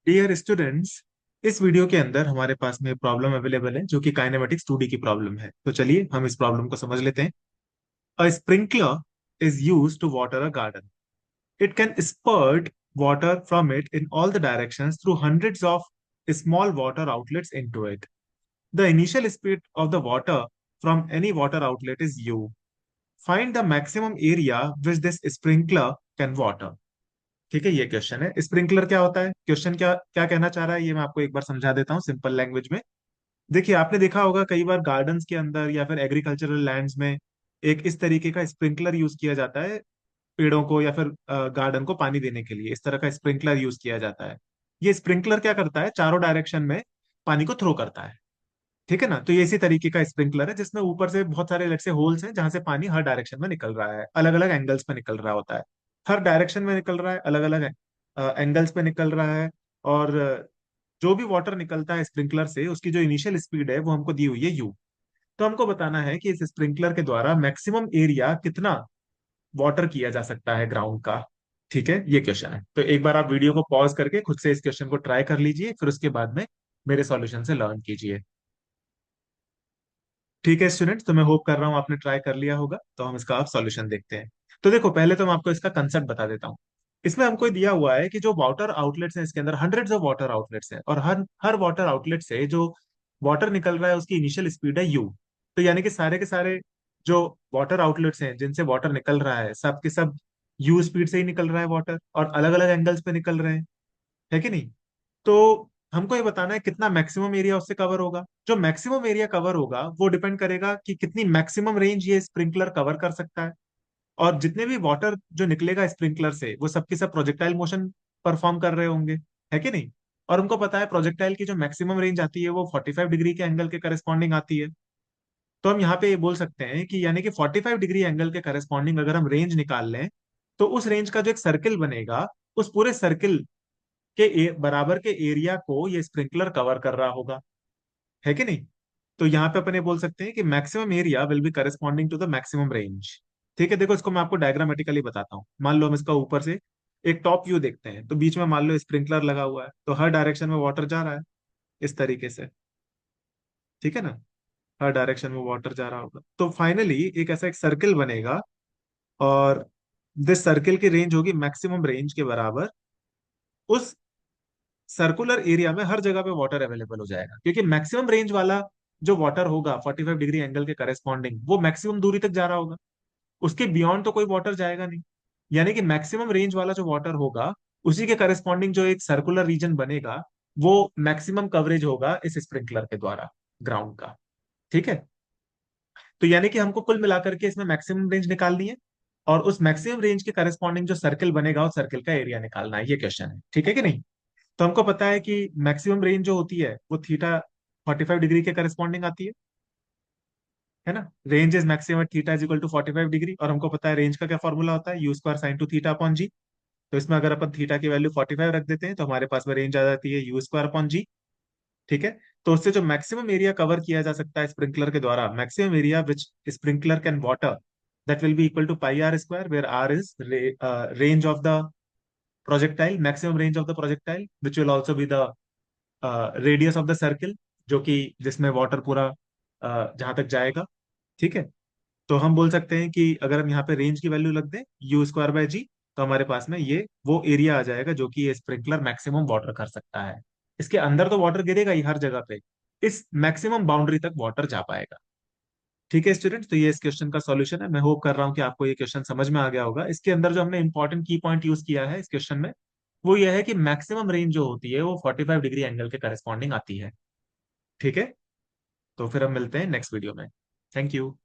Dear students, इस video के अंदर हमारे पास में प्रॉब्लम अवेलेबल है जो कि काइनेमेटिक्स 2D की प्रॉब्लम है। तो चलिए हम इस प्रॉब्लम को समझ लेते हैं। A sprinkler is used to water a garden. It can spurt water from it in all the directions through hundreds of small water outlets into it. The initial speed of the water from any water outlet is u. Find the maximum area which this sprinkler can water. ठीक है, ये question है। Sprinkler क्या होता है, question क्या क्या कहना चाह रहा है, ये मैं आपको एक बार समझा देता हूँ सिंपल लैंग्वेज में। देखिए, आपने देखा होगा कई बार गार्डन्स के अंदर या फिर एग्रीकल्चरल लैंड्स में एक इस तरीके का स्प्रिंकलर यूज किया जाता है। पेड़ों को या फिर गार्डन को पानी देने के लिए इस तरह का स्प्रिंकलर यूज किया जाता है। ये स्प्रिंकलर क्या करता है, चारों डायरेक्शन में पानी को थ्रो करता है। ठीक है ना। तो ये इसी तरीके का स्प्रिंकलर है जिसमें ऊपर से बहुत सारे अलग से होल्स हैं जहां से पानी हर डायरेक्शन में निकल रहा है, अलग अलग एंगल्स पे निकल रहा होता है। हर डायरेक्शन में निकल रहा है, अलग अलग एंगल्स पे निकल रहा है। और जो भी वाटर निकलता है स्प्रिंकलर से उसकी जो इनिशियल स्पीड है वो हमको दी हुई है यू। तो हमको बताना है कि इस स्प्रिंकलर के द्वारा मैक्सिमम एरिया कितना वाटर किया जा सकता है ग्राउंड का। ठीक है, ये क्वेश्चन है। तो एक बार आप वीडियो को पॉज करके खुद से इस क्वेश्चन को ट्राई कर लीजिए, फिर उसके बाद में मेरे सॉल्यूशन से लर्न कीजिए। ठीक है स्टूडेंट्स, तो मैं होप कर रहा हूँ आपने ट्राई कर लिया होगा। तो हम इसका आप सॉल्यूशन देखते हैं। तो देखो, पहले तो मैं आपको इसका कंसेप्ट बता देता हूँ। इसमें हमको दिया हुआ है कि जो वाटर आउटलेट्स हैं इसके अंदर हंड्रेड्स ऑफ वाटर आउटलेट्स हैं, और हर हर वाटर आउटलेट से जो वाटर निकल रहा है उसकी इनिशियल स्पीड है यू। तो यानी कि सारे के सारे जो वाटर आउटलेट्स हैं जिनसे वाटर निकल रहा है सब के सब यू स्पीड से ही निकल रहा है वाटर, और अलग अलग एंगल्स पे निकल रहे हैं। है कि नहीं। तो हमको ये बताना है कितना मैक्सिमम एरिया उससे कवर होगा। जो मैक्सिमम एरिया कवर होगा वो डिपेंड करेगा कि कितनी मैक्सिमम रेंज ये स्प्रिंकलर कवर कर सकता है। और जितने भी वाटर जो निकलेगा स्प्रिंकलर से वो सबके सब प्रोजेक्टाइल मोशन परफॉर्म कर रहे होंगे। है कि नहीं। और हमको पता है प्रोजेक्टाइल की जो मैक्सिमम रेंज आती है वो 45 डिग्री के एंगल के करस्पॉन्डिंग आती है। तो हम यहाँ पे ये बोल सकते हैं कि यानी कि 45 डिग्री एंगल के करस्पॉन्डिंग अगर हम रेंज निकाल लें तो उस रेंज का जो एक सर्किल बनेगा उस पूरे सर्किल के बराबर के एरिया को ये स्प्रिंकलर कवर कर रहा होगा। है कि नहीं। तो यहाँ पे अपन ये बोल सकते हैं कि maximum area will be corresponding to the maximum range. ठीक है, देखो इसको मैं आपको डायग्रामेटिकली बताता हूँ। मान लो हम इसका ऊपर से एक टॉप व्यू देखते हैं, तो बीच में मान लो स्प्रिंकलर लगा हुआ है, तो हर डायरेक्शन में वाटर जा रहा है इस तरीके से। ठीक है ना। हर डायरेक्शन में वाटर जा रहा होगा, तो फाइनली एक ऐसा एक सर्किल बनेगा। और दिस सर्किल की रेंज होगी मैक्सिमम रेंज के बराबर। उस सर्कुलर एरिया में हर जगह पे वाटर अवेलेबल हो जाएगा, क्योंकि मैक्सिमम रेंज वाला जो वाटर होगा 45 डिग्री एंगल के करस्पॉन्डिंग वो मैक्सिमम दूरी तक जा रहा होगा। उसके बियॉन्ड तो कोई वाटर जाएगा नहीं। यानी कि मैक्सिमम रेंज वाला जो वाटर होगा उसी के करस्पॉन्डिंग जो एक सर्कुलर रीजन बनेगा वो मैक्सिमम कवरेज होगा इस स्प्रिंकलर के द्वारा ग्राउंड का। ठीक है। तो यानी कि हमको कुल मिलाकर के इसमें मैक्सिमम रेंज निकालनी है, और उस मैक्सिमम रेंज के करस्पॉन्डिंग जो सर्किल बनेगा उस सर्किल का एरिया निकालना है। ये क्वेश्चन है, ठीक है कि नहीं। तो हमको पता है कि मैक्सिमम रेंज जो होती है वो थीटा 45 डिग्री के करस्पॉन्डिंग आती है ना। Range is maximum theta is equal to 45 degree, और हमको पता है रेंज का क्या फॉर्मूला होता है, u square sine two theta upon g. तो इसमें अगर अपन थीटा की वैल्यू 45 रख देते हैं तो हमारे पास में रेंज आ जाती है यू स्क्वायर अपॉन जी। ठीक है। तो उससे जो मैक्सिमम एरिया कवर किया जा सकता है स्प्रिंकलर के द्वारा, maximum area which sprinkler can water, that will be equal to pi r square, where r is range of the projectile, maximum range of the projectile which will also be the radius of the circle, जो कि जिसमें water पूरा जहां तक जाएगा। ठीक है। तो हम बोल सकते हैं कि अगर हम यहाँ पे रेंज की वैल्यू रख दें यू स्क्वायर बाय जी, तो हमारे पास में ये वो एरिया आ जाएगा जो कि ये स्प्रिंकलर मैक्सिमम वाटर कर सकता है। इसके अंदर तो वाटर गिरेगा ही हर जगह पे, इस मैक्सिमम बाउंड्री तक वाटर जा पाएगा। ठीक है स्टूडेंट्स, तो ये इस क्वेश्चन का सॉल्यूशन है। मैं होप कर रहा हूँ कि आपको ये क्वेश्चन समझ में आ गया होगा। इसके अंदर जो हमने इंपॉर्टेंट की पॉइंट यूज किया है इस क्वेश्चन में वो ये है कि मैक्सिमम रेंज जो होती है वो 45 डिग्री एंगल के करस्पॉन्डिंग आती है। ठीक है। तो फिर हम मिलते हैं नेक्स्ट वीडियो में। Thank you.